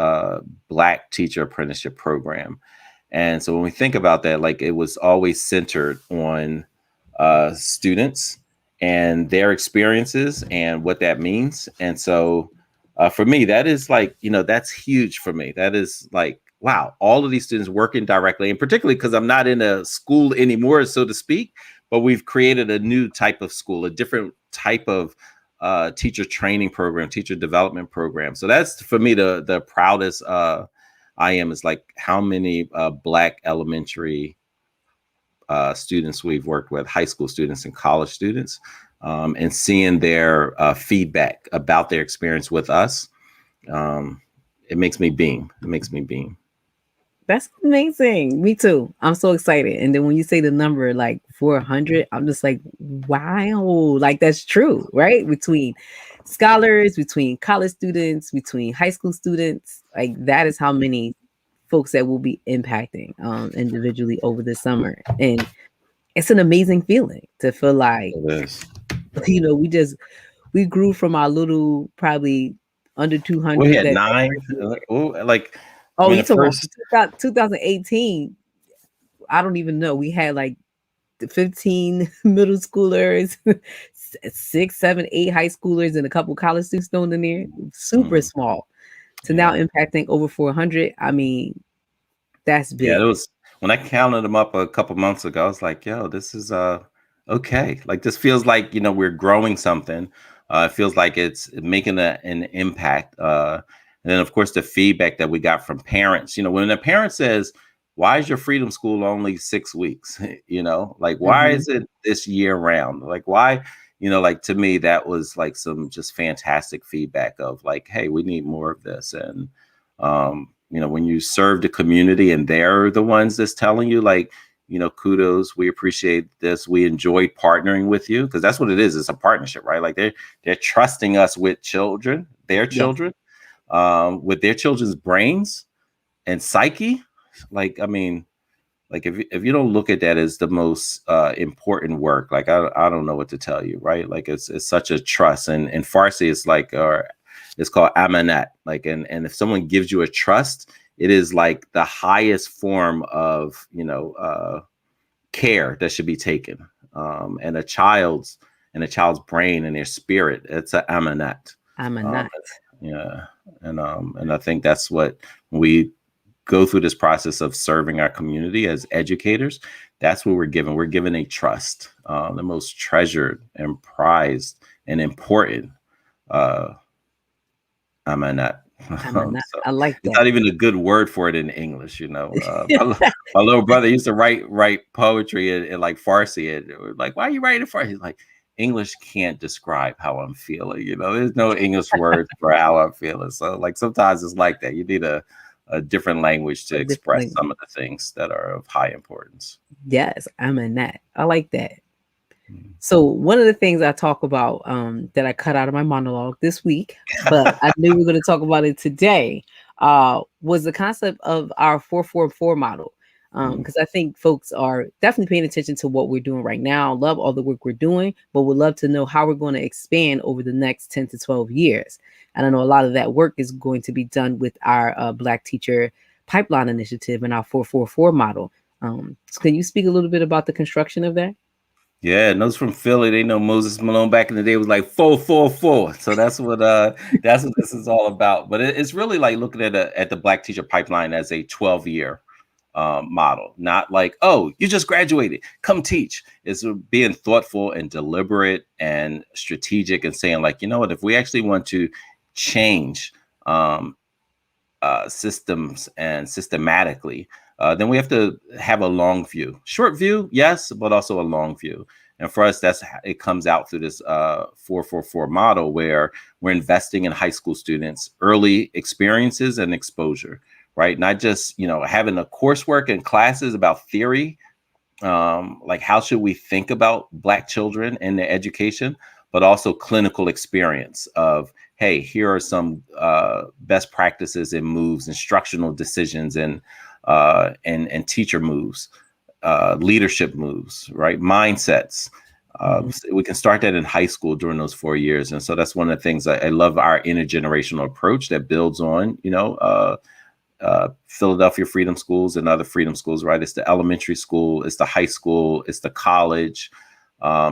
Black Teacher Apprenticeship Program. And so when we think about that, like it was always centered on students and their experiences and what that means. And so for me, that is like, that's huge for me. That is like, wow, all of these students working directly, and particularly because I'm not in a school anymore, so to speak, but we've created a new type of school, a different type of teacher training program, teacher development program. So that's for me the proudest IM is like how many Black elementary students we've worked with, high school students and college students, and seeing their feedback about their experience with us. It makes me beam. It makes me beam. That's amazing. Me too. I'm so excited. And then when you say the number like 400, I'm just like, wow, like that's true, right? Between scholars, between college students, between high school students, like that is how many folks that will be impacting individually over the summer. And it's an amazing feeling to feel like, It is. we grew from our little probably under We 200 had that 9. first year. Like, I Oh, mean, you the talking first. about 2018? I don't even know. We had like the 15 middle schoolers, 6, 7, 8 high schoolers, and a couple college students thrown in there. Super small. To now Yeah. impacting over 400. I mean, that's Yeah, it big. was when I counted them up a couple months ago. I was like, "Yo, this is okay. Like this feels like we're growing something. It feels like it's making an impact." And then of course the feedback that we got from parents. When a parent says, "Why is your freedom school only 6 weeks?" Like why Hmm. is it this year round? Like why? Like to me that was like some just fantastic feedback of like, "Hey, we need more of this." And when you serve the community and they're the ones that's telling you like, kudos, we appreciate this, we enjoyed partnering with you, because that's what it is. It's a partnership, right? Like they're trusting us with their Yes. children, with their children's brains and psyche. Like, I mean, like if you don't look at that as the most important work, like I don't know what to tell you, right? Like it's such a trust, and in Farsi it's like, or it's called amanat. Like, and if someone gives you a trust, it is like the highest form of care that should be taken, and a child's brain and their spirit. It's an amanat. I'm a um, not. yeah, and I think that's what we go through this process of serving our community as educators. That's what we're given. We're given a trust, the most treasured and prized and important amanat. I'm a not. So I like it's that. not even a good word for it in English. My little brother used to write poetry in like Farsi, and we're like, "Why are you writing Farsi?" He's like, "English can't describe how I'm feeling. There's no English words for how I'm feeling." So like sometimes it's like that. You need a different language to A different express language. some of the things that are of high importance. Yes, I'm a not. I like that. Mm. So one of the things I talk about that I cut out of my monologue this week, but I knew we were going to talk about it today, was the concept of our 444 model. Mm. Because I think folks are definitely paying attention to what we're doing right now, love all the work we're doing, but would love to know how we're going to expand over the next 10 to 12 years. And I know a lot of that work is going to be done with our Black Teacher Pipeline Initiative and our 444 model. So can you speak a little bit about the construction of that? Yeah, and those from Philly, they know Moses Malone back in the day was like 444. So that's what this is all about. But it's really like looking at the Black Teacher Pipeline as a 12-year model, not like, oh, you just graduated, come teach. It's being thoughtful and deliberate and strategic and saying like, you know what, if we actually want to change systems and systematically, then we have to have a long view. Short view, yes, but also a long view. And for us, it comes out through this 444 model where we're investing in high school students, early experiences and exposure, right? Not just having a coursework and classes about theory, like how should we think about Black children and their education, but also clinical experience of, hey, here are some best practices and moves, instructional decisions, and teacher moves, leadership moves, right? Mindsets. Mhm. So we can start that in high school during those 4 years. And so that's one of the things I love, our intergenerational approach that builds on, Philadelphia Freedom Schools and other freedom schools, right? It's the elementary school, it's the high school, it's the college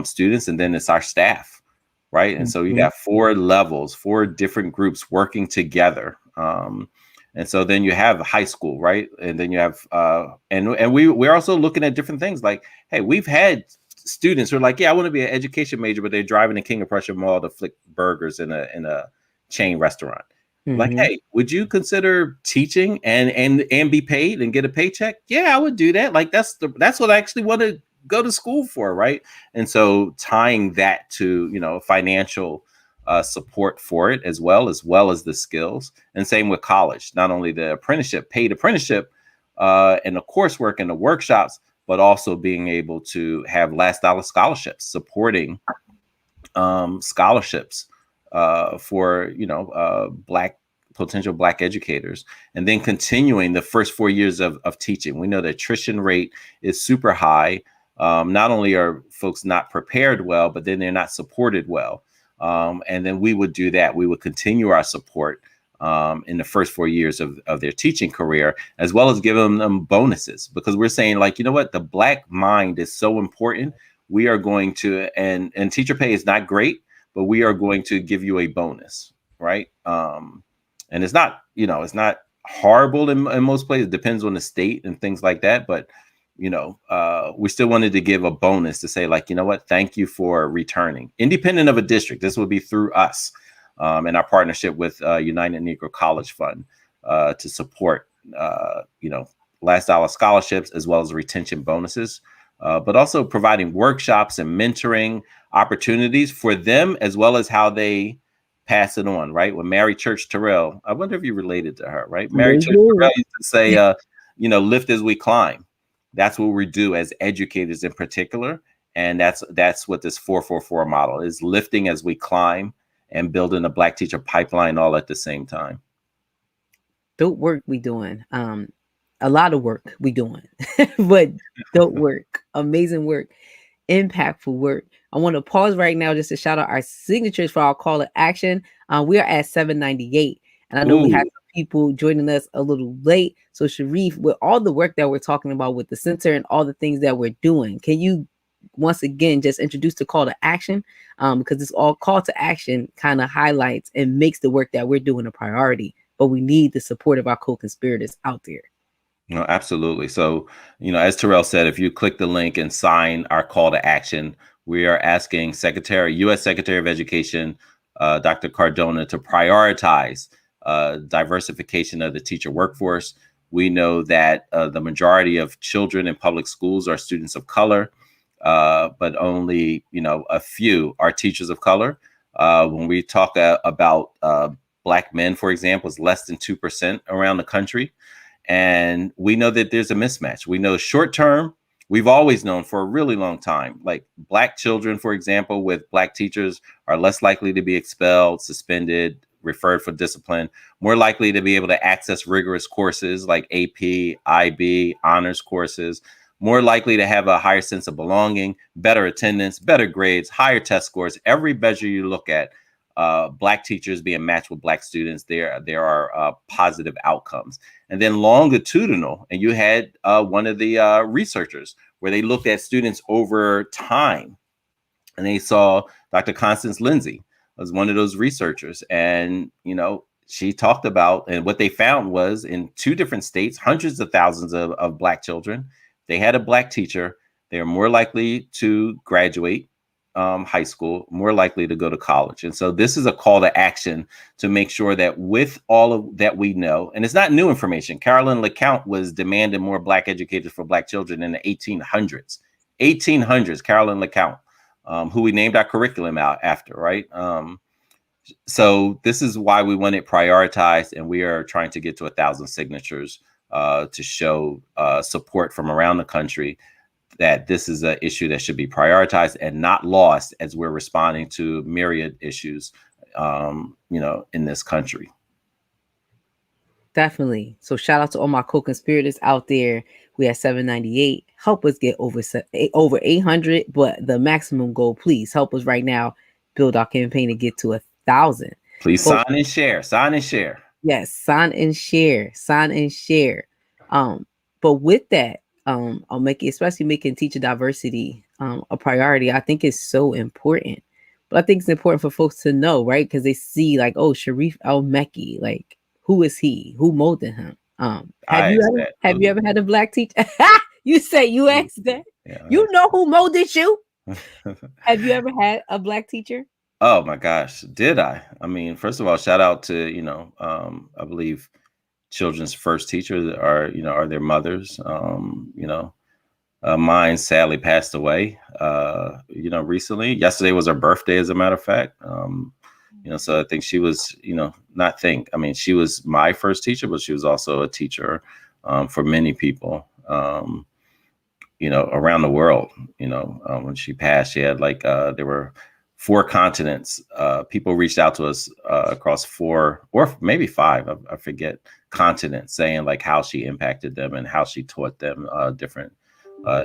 students, and then it's our staff, right? And so you Mhm. got 4 levels, 4 different groups working together. And so then you have high school, right? And then you have and we're also looking at different things like, hey, we've had students who are like, yeah, I want to be an education major, but they're driving to King of Prussia Mall to flick burgers in a chain restaurant. Like, Mm-hmm. hey, would you consider teaching and be paid and get a paycheck? Yeah, I would do that. Like that's what I actually want to go to school for, right? And so tying that to financial support for it as well as the skills, and same with college. Not only the apprenticeship, paid apprenticeship, and the coursework and the workshops, but also being able to have last dollar scholarships, supporting scholarships for black potential black educators, and then continuing the first 4 years of teaching. We know the attrition rate is super high. Not only are folks not prepared well, but then they're not supported well. And then we would do that. We would continue our support in the first 4 years of their teaching career, as well as give them bonuses, because we're saying, like, you know what, the black mind is so important. We are going to, and teacher pay is not great, but we are going to give you a bonus, right? And it's not horrible in most places. It depends on the state and things like that, but we still wanted to give a bonus to say, like, you know what, thank you for returning, independent of a district. This would be through us, and our partnership with United Negro College Fund, to support last dollar scholarships as well as retention bonuses, but also providing workshops and mentoring opportunities for them, as well as how they pass it on, right? With Mary Church Terrell, I wonder if you related to her, right? Mary Church Terrell used to say, lift as we climb. That's what we do as educators in particular. And that's what this 444 model is: lifting as we climb and building a Black teacher pipeline all at the same time. Dope work we doing. A lot of work we doing, but dope work, amazing work, impactful work. I want to pause right now just to shout out our signatures for our call to action. We are at 798, and I know we have some people joining us a little late. So Sharif, with all the work that we're talking about with the center and all the things that we're doing, can you once again just introduce the call to action? Because it's all call to action kind of highlights and makes the work that we're doing a priority, but we need the support of our co-conspirators out there. No, absolutely. So, as Terrell said, if you click the link and sign our call to action, we are asking U.S. Secretary of Education, Dr. Cardona, to prioritize diversification of the teacher workforce. We know that the majority of children in public schools are students of color, but only, a few are teachers of color. When we talk about Black men, for example, it's less than 2% around the country. And we know that there's a mismatch. We know short term, we've always known for a really long time, like Black children, for example, with Black teachers are less likely to be expelled, suspended, referred for discipline, more likely to be able to access rigorous courses like AP, IB, honors courses, more likely to have a higher sense of belonging, better attendance, better grades, higher test scores. Every measure you look at, Black teachers being matched with Black students, there are positive outcomes. And then longitudinal, and you had one of the researchers where they looked at students over time, and they saw Dr. Constance Lindsay was one of those researchers. And, she talked about, and what they found was in 2 different states, hundreds of thousands of Black children, they had a Black teacher, they are more likely to graduate high school, more likely to go to college. And so this is a call to action to make sure that with all of that we know, and it's not new information. Carolyn LeCount was demanding more Black educators for Black children in the 1800s. Carolyn LeCount, who we named our curriculum out after, right? So this is why we want it prioritized, and we are trying to get to 1,000 signatures to show support from around the country that this is an issue that should be prioritized and not lost as we're responding to myriad issues, in this country. Definitely. So shout out to all my co-conspirators out there. We have 798. Help us get over 800, but the maximum goal, please help us right now build our campaign to get to 1,000. Please sign and share. Sign and share. Yes, sign and share. Sign and share. But with that, I'll make it, especially making teacher diversity a priority. I think it's so important. But I think it's important for folks to know, right? Because they see, like, oh, Sharif El-Mekki, like, who is he? Who molded him? Have you ever had a Black teacher? You say you asked that. Yeah. You know who molded you? Have you ever had a Black teacher? Oh my gosh, did I? I mean, first of all, shout out to, I believe children's first teachers are, are their mothers. Mine sadly passed away, recently. Yesterday was her birthday, as a matter of fact. So I think she was, not think, I mean, she was my first teacher, but she was also a teacher for many people. Around the world. When she passed, she had there were 4 continents. People reached out to us across 4 or maybe 5, I forget, continents, saying like how she impacted them and how she taught them different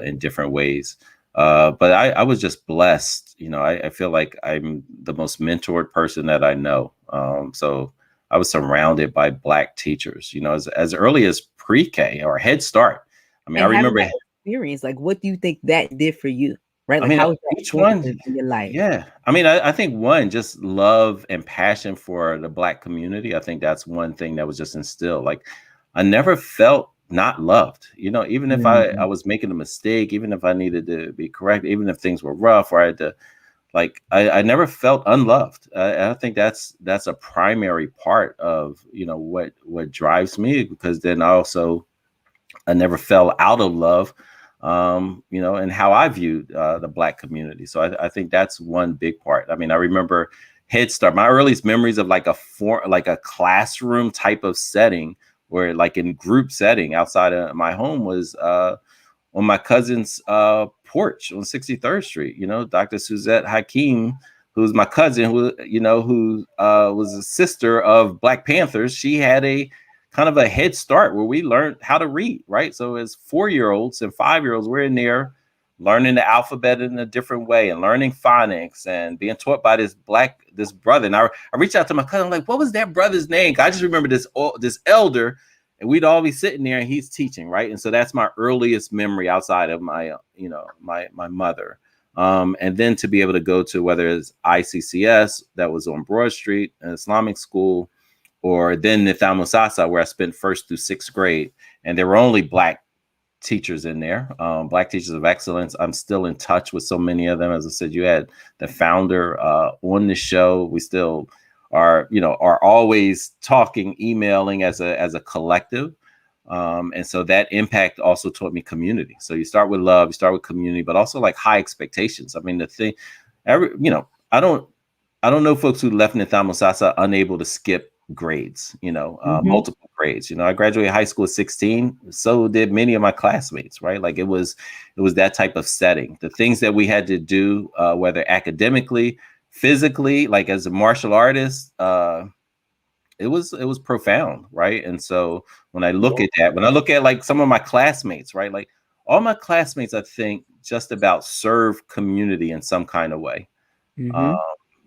in different ways. But I was just blessed. I feel like I'm the most mentored person that I know. So I was surrounded by Black teachers, as early as pre-K or Head Start. I mean, I And having remember. that experience, like, what do you think that did for you? Right? I Like, mean, how was that each one, formative in your life? yeah. I mean, I think one, just love and passion for the Black community. I think that's one thing that was just instilled. Like, I never felt not loved. Even if I Mhm. was making a mistake, even if I needed to be correct, even if things were rough, or I had to, like, I never felt unloved. I think that's a primary part of what drives me, because then I never fell out of love, and how I viewed the Black community. So I think that's one big part. I mean, I remember Head Start. My earliest memories of like a classroom type of setting, where like in group setting outside of my home, was on my cousin's porch on 63rd Street. Dr. Suzette Hakeem, who's my cousin, who was a sister of Black Panthers. She had a kind of a head start where we learned how to read, right? So as 4-year-olds and 5-year-olds, we're in there learning the alphabet in a different way and learning phonics and being taught by this brother. And I reached out to my cousin, like, what was that brother's name? I just remember this elder, and we'd all be sitting there and he's teaching, right? And so that's my earliest memory outside of my mother. And then to be able to go to, whether it's ICCS that was on Broad Street, an Islamic school, or then Nithal Musasa, where I spent 1st through 6th grade, and there were only Black teachers in there, Black teachers of excellence. I'm still in touch with so many of them. As I said, you had the founder on the show. We still are always talking, emailing as a collective. And so that impact also taught me community. So you start with love, you start with community, but also like high expectations. I mean, the thing, I don't know folks who left Nithal Musasa unable to skip grades, Mhm. multiple grades. I graduated high school at 16. So did many of my classmates, right? Like it was that type of setting. The things that we had to do, whether academically, physically, like as a martial artist, it was profound, right? And so when I look Yeah. at that, when I look at like some of my classmates, right, like all my classmates, I think just about serve community in some kind of way. Um, Mhm.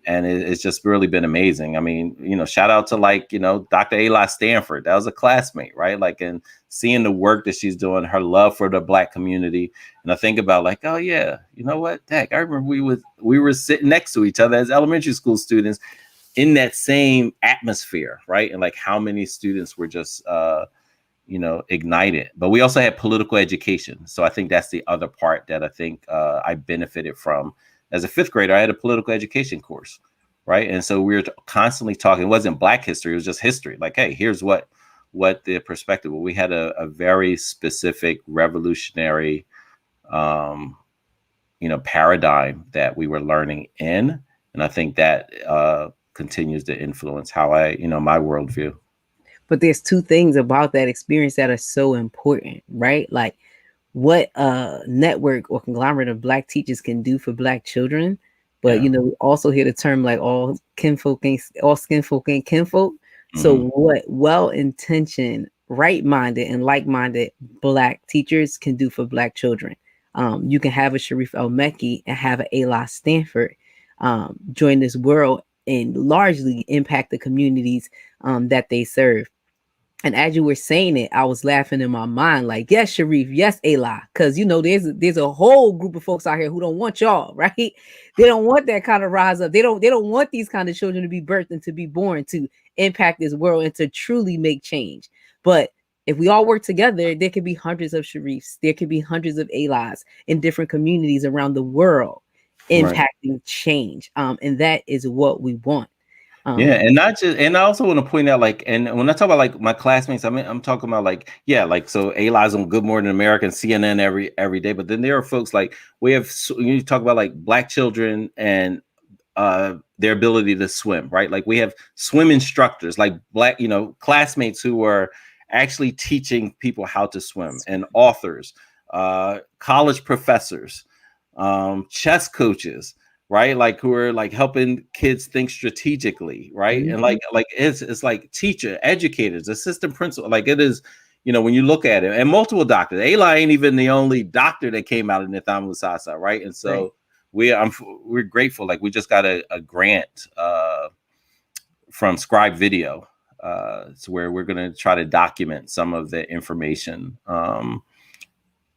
and it's just really been amazing. I mean, shout out to Dr. Ayla Stanford. That was a classmate, right? Like, and seeing the work that she's doing, her love for the Black community. And I think about like, oh yeah, you know what? Heck, I remember we were sitting next to each other as elementary school students in that same atmosphere, right? And like how many students were just ignited. But we also had political education. So I think that's the other part that I think I benefited from. As a 5th grader, I had a political education course, right? And so we were constantly talking. It wasn't Black history; it was just history. Like, hey, here's what the perspective. We had a very specific revolutionary, paradigm that we were learning in, and I think that continues to influence how my worldview. But there's two things about that experience that are so important, right? Like what a network or conglomerate of Black teachers can do for Black children. But Yeah. we also hear the term like all kinfolk ain't all skin folk ain't kinfolk. So Hmm. what well-intentioned, right-minded, and like-minded Black teachers can do for Black children. You can have a Sharif El Mekki and have an Ayla Stanford join this world and largely impact the communities that they serve. And as you were saying it, I was laughing in my mind, like, yes, Sharif, yes, Ayla. Because there's a whole group of folks out here who don't want y'all, right? They don't want that kind of rise up. They don't want these kind of children to be birthed and to be born to impact this world and to truly make change. But if we all work together, there could be hundreds of Sharifs, there could be hundreds of Aylas in different communities around the world. impacting change. And that is what we want. Yeah, and not just, and I also want to point out, like, and when I talk about like my classmates, I mean, I'm talking about like, yeah, like, so Eli's on Good Morning America and CNN every day, but then there are folks like you talk about like Black children and their ability to swim, right? Like we have swim instructors, like Black, classmates who are actually teaching people how to swim, and authors, college professors, chess coaches, right? Like who are like helping kids think strategically, right? And like it's like teacher, educators, assistant principal, like it is, when you look at it, and multiple doctors. Eli ain't even the only doctor that came out of Nitham Musasa, right? And so we're grateful. Like we just got a grant from Scribe Video, so where we're going to try to document some of the information,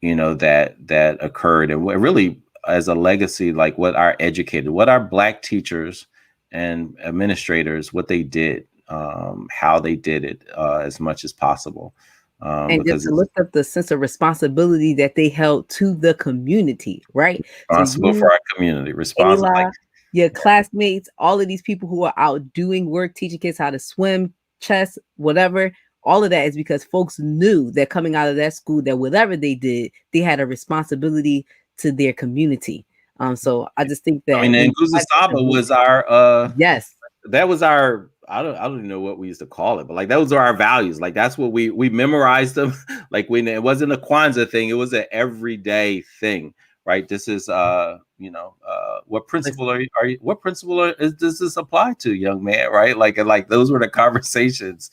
that occurred, and what really as a legacy, like what our Black teachers and administrators, what they did, how they did it, as much as possible. And just to lift up the sense of responsibility that they held to the community, right? Responsible for our community, responsible. Ayla, your classmates, all of these people who are out doing work, teaching kids how to swim, chess, whatever, all of that is because folks knew that coming out of that school, that whatever they did, they had a responsibility to their community. So I just think that, I mean, and Nguza Saba was our yes. That was our, I don't even know what we used to call it, but like those are our values. Like that's what we memorized them. Like when it wasn't a Kwanzaa thing, it was an everyday thing, right? This is what principle does this apply to, young man, right? Like those were the conversations.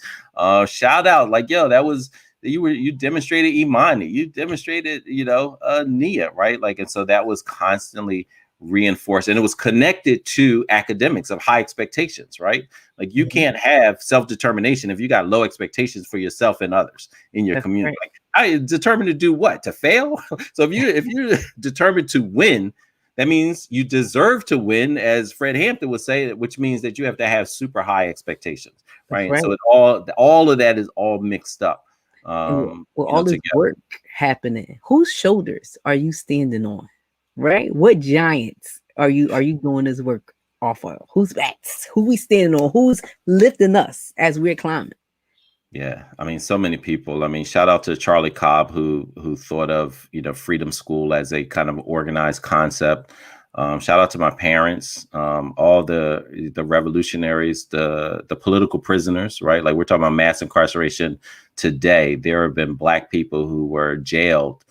Shout out, like, yo, that was, you demonstrated Imani, you demonstrated Nia, right? Like, and so that was constantly reinforced, and it was connected to academics of high expectations, right? Like you can't have self-determination if you got low expectations for yourself and others in your community. Right. Like, I determined to do what? To fail? So if you're determined to win, that means you deserve to win, as Fred Hampton would say, which means that you have to have super high expectations, right? And so it all of that is all mixed up. With all this work happening, whose shoulders are you standing on? Right? What giants are you doing this work off of? Whose backs? Who we standing on? Who's lifting us as we're climbing? Yeah, I mean, so many people. I mean, shout out to Charlie Cobb, who thought of Freedom School as a kind of organized concept. Shout out to my parents, all the revolutionaries, the political prisoners, right? Like we're talking about mass incarceration today. There have been Black people who were jailed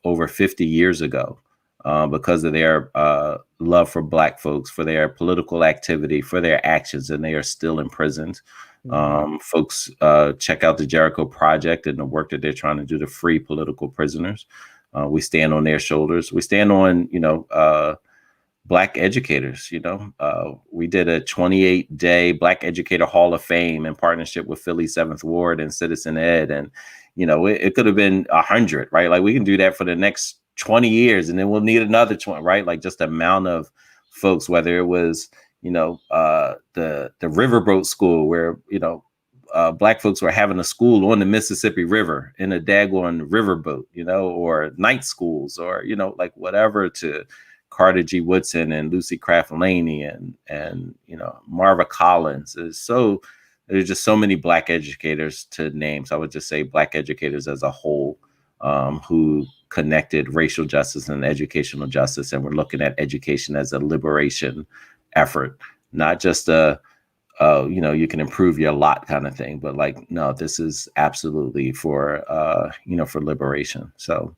over 50 years ago. Because of their love for Black folks, for their political activity, for their actions, and they are still imprisoned. Folks, check out the Jericho Project and the work that they're trying to do to free political prisoners. We stand on their shoulders. We stand on, Black educators. We did a 28-day Black Educator Hall of Fame in partnership with Philly 7th Ward and Citizen Ed. And, it could have been 100, right? Like we can do that for the next 20 years, and then we'll need another 20, right? Like just the amount of folks, whether it was, the riverboat school where, Black folks were having a school on the Mississippi River in a daggone riverboat, or night schools, or, like whatever, to Carter G. Woodson and Lucy Craft Laney and Marva Collins. There's just so many Black educators to name. So I would just say Black educators as a whole, who connected racial justice and educational justice. And we're looking at education as a liberation effort, not just you can improve your lot kind of thing, but like, no, this is absolutely for liberation. So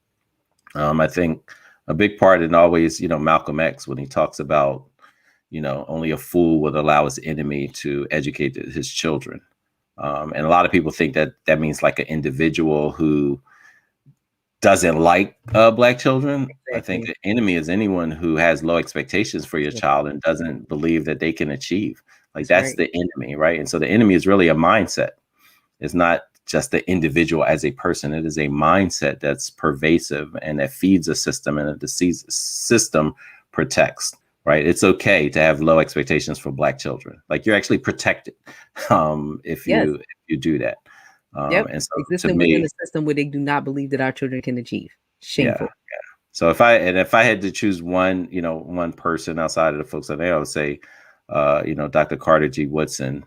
I think a big part, and always, Malcolm X, when he talks about, only a fool would allow his enemy to educate his children. And a lot of people think that means like an individual who doesn't like Black children. Exactly. I think the enemy is anyone who has low expectations for your child and doesn't believe that they can achieve. Like that's right. The enemy, right? And so the enemy is really a mindset. It's not just the individual as a person. It is a mindset that's pervasive and that feeds a system, and the system protects, right? It's okay to have low expectations for Black children. Like you're actually protected if you do that. And so existing within a system where they do not believe that our children can achieve. Shameful. So if I had to choose one, one person outside of the folks I know, I would say, Dr. Carter G. Woodson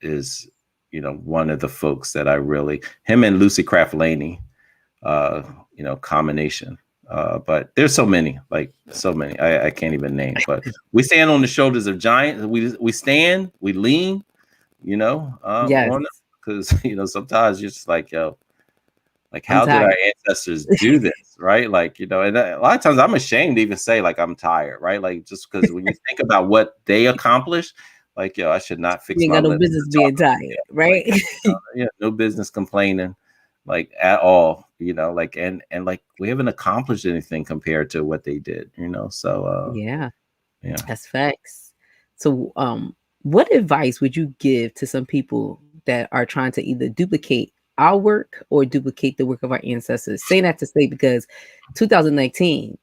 is, one of the folks that I really, him and Lucy Craft Laney, combination. But there's so many, I can't even name. But we stand on the shoulders of giants. We stand, we lean, Yes. on them, because sometimes you're just like, yo, like, I'm how did our tired. ancestors do this, right? Like, and a lot of times I'm ashamed to even say, like, I'm tired, right? Like, just because when you think about what they accomplished, like, yo, I should not You fix ain't my got no lips business to talk being about tired, it. Like, right? no business complaining, like, at all, like, and like, we haven't accomplished anything compared to what they did, so, Yeah, yeah. that's facts. So, what advice would you give to some people that are trying to either duplicate our work or duplicate the work of our ancestors? Saying that to say because 2019,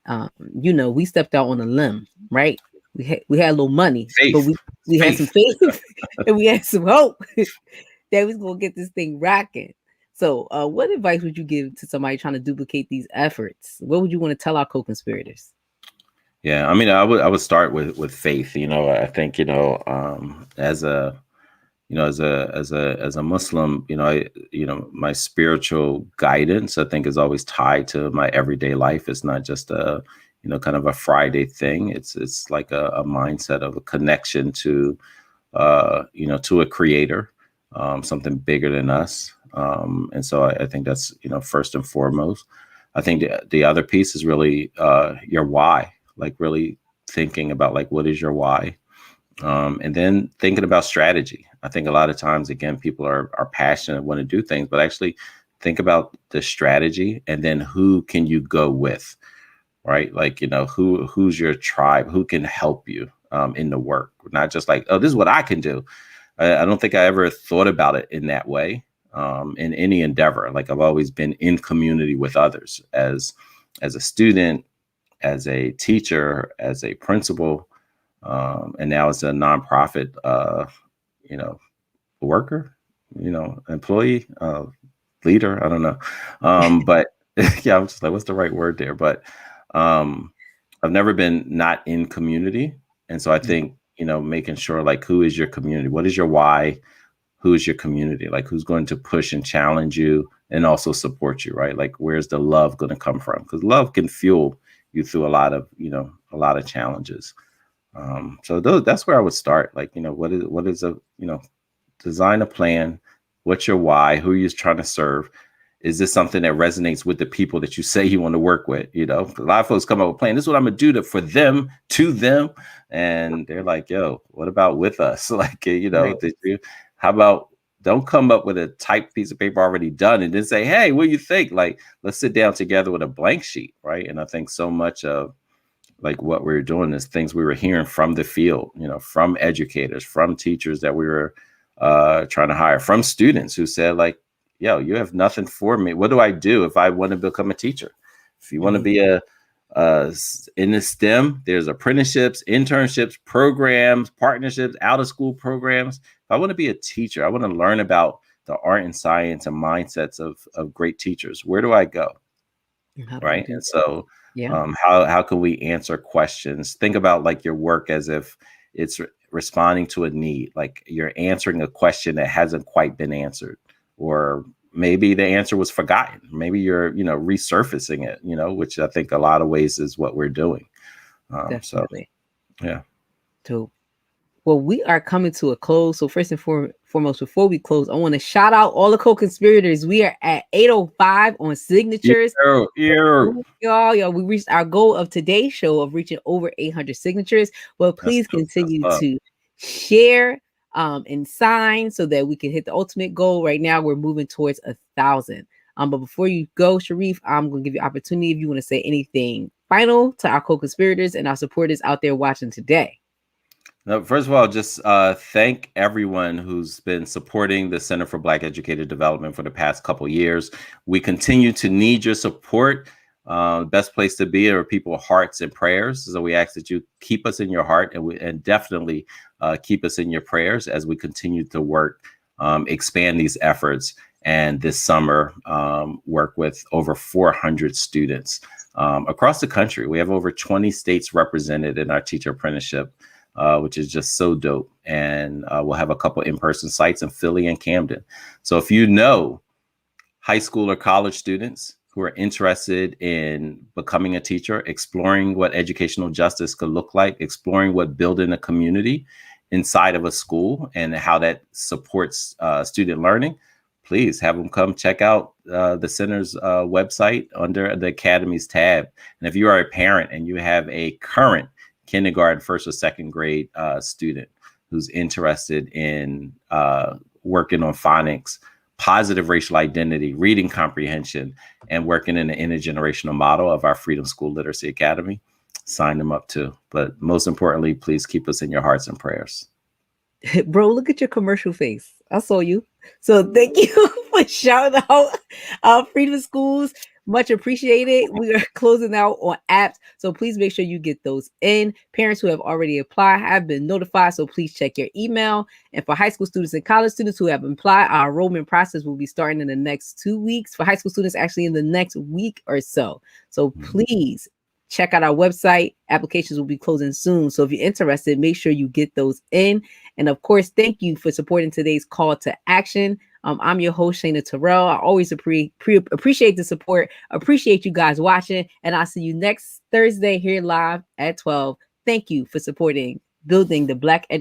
we stepped out on a limb, right? We had a little money, but Faith, we had some faith. faith and we had some hope that was gonna get this thing rocking. So, what advice would you give to somebody trying to duplicate these efforts? What would you want to tell our co-conspirators? Yeah, I mean, I would start with faith. I think, as a as a Muslim, my spiritual guidance, I think, is always tied to my everyday life. It's not just a, kind of a Friday thing. It's like a mindset of a connection to, to a creator, something bigger than us. And so I think that's, first and foremost. I think the other piece is really your why, like really thinking about, like, what is your why? And then thinking about strategy. I think a lot of times, again, people are passionate, want to do things, but actually think about the strategy, and then who can you go with, right? Like, who's your tribe, who can help you in the work, not just like, oh, this is what I can do. I don't think I ever thought about it in that way, in any endeavor. Like, I've always been in community with others as a student, as a teacher, as a principal, and now as a nonprofit, worker, employee, leader. I don't know, but yeah, I'm just like, what's the right word there? But um, I've never been not in community, and so I think, making sure, like, who is your community? What is your why? Who is your community? Like, who's going to push and challenge you and also support you, right? Like, where's the love going to come from? Because love can fuel you through a lot of challenges. So that's where I would start. Like, what is a, design a plan. What's your why? Who are you trying to serve? Is this something that resonates with the people that you say you want to work with? 'Cause a lot of folks come up with a plan. This is what I'm going to do for them, to them. And they're like, yo, what about with us? Like, Right. how about, don't come up with a typed piece of paper already done and then say, hey, what do you think? Like, let's sit down together with a blank sheet. Right. And I think so much of, like, what we were doing is things we were hearing from the field, from educators, from teachers that we were trying to hire, from students who said, like, yo, you have nothing for me. What do I do if I want to become a teacher? If you want to be in the STEM, there's apprenticeships, internships, programs, partnerships, out of school programs. If I want to be a teacher, I want to learn about the art and science and mindsets of great teachers. Where do I go? How do I Right. do And that? so, Yeah. how can we answer questions? Think about, like, your work as if it's responding to a need, like you're answering a question that hasn't quite been answered, or maybe the answer was forgotten. Maybe you're, resurfacing it, which I think a lot of ways is what we're doing. So, Definitely. yeah. So, well, we are coming to a close. So first and foremost, before we close, I want to shout out all the co-conspirators. We are at 805 on signatures. Y'all, we reached our goal of today's show of reaching over 800 signatures. Well, please continue to share and sign so that we can hit the ultimate goal. Right now, we're moving towards 1,000. But before you go, Sharif, I'm going to give you opportunity if you want to say anything final to our co-conspirators and our supporters out there watching today. No, first of all, just thank everyone who's been supporting the Center for Black Educator Development for the past couple years. We continue to need your support. Best place to be are people's hearts and prayers. So we ask that you keep us in your heart, and definitely keep us in your prayers as we continue to work, expand these efforts, and this summer work with over 400 students across the country. We have over 20 states represented in our teacher apprenticeship, which is just so dope. And we'll have a couple in-person sites in Philly and Camden. So if you know high school or college students who are interested in becoming a teacher, exploring what educational justice could look like, exploring what building a community inside of a school and how that supports student learning, please have them come check out the center's website under the Academies tab. And if you are a parent and you have a current kindergarten, first or second grade student who's interested in working on phonics, positive racial identity, reading comprehension, and working in the intergenerational model of our Freedom School Literacy Academy, sign them up too. But most importantly, please keep us in your hearts and prayers. Bro, look at your commercial face. I saw you. So thank you for shouting out Freedom Schools. Much appreciated. We are closing out on apps, so please make sure you get those in. Parents who have already applied have been notified, so please check your email. And for high school students and college students who have applied, our enrollment process will be starting in the next 2 weeks. For high school students, actually in the next week or so. So please check out our website. Applications will be closing soon. So if you're interested, make sure you get those in. And of course, thank you for supporting today's call to action. I'm your host, Shayna Terrell. I always appreciate the support. Appreciate you guys watching. And I'll see you next Thursday here live at 12. Thank you for supporting Building the Black Educator